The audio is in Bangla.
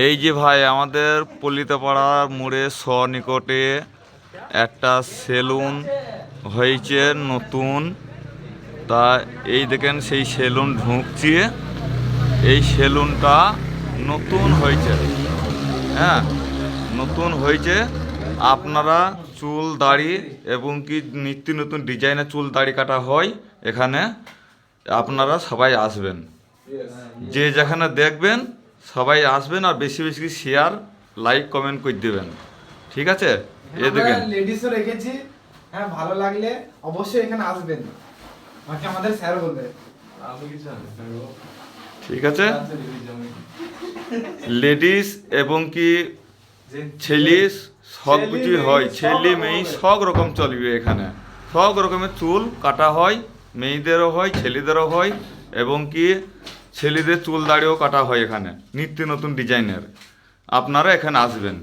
এই যে ভাই আমাদের পল্লিতেপাড়ার মোড়ে সনিকটে একটা সেলুন হয়েছে নতুন। তা এই দেখেন সেই সেলুন ঢুকছে। এই সেলুনটা নতুন হয়েছে, হ্যাঁ নতুন হয়েছে। আপনারা চুল দাড়ি এবং কি নিত্য নতুন ডিজাইনের চুল দাড়ি কাটা হয় এখানে। আপনারা সবাই আসবেন, যে যেখানে দেখবেন সবাই আসবেন, আর বেশি বেশি শেয়ার লাইক কমেন্ট করে দেবেন, ঠিক আছে? এ দেখেন লেডিসও রেখেছি, হ্যাঁ ভালো লাগলে অবশ্যই এখানে আসবেন, বাকি আমাদের স্যার বলবে। ঠিক আছে, লেডিস এবং কি ছেলে সব কিছুই হয়, ছেলে মেয়ে সব রকম চলবে এখানে। সব রকমের চুল কাটা হয়, মেয়েদেরও হয় ছেলেদেরও হয়, এবং কি ছেলেদের চুল দাড়িও কাটা হয় এখানে নিত্য নতুন ডিজাইনের। আপনারা এখানে আসবেন।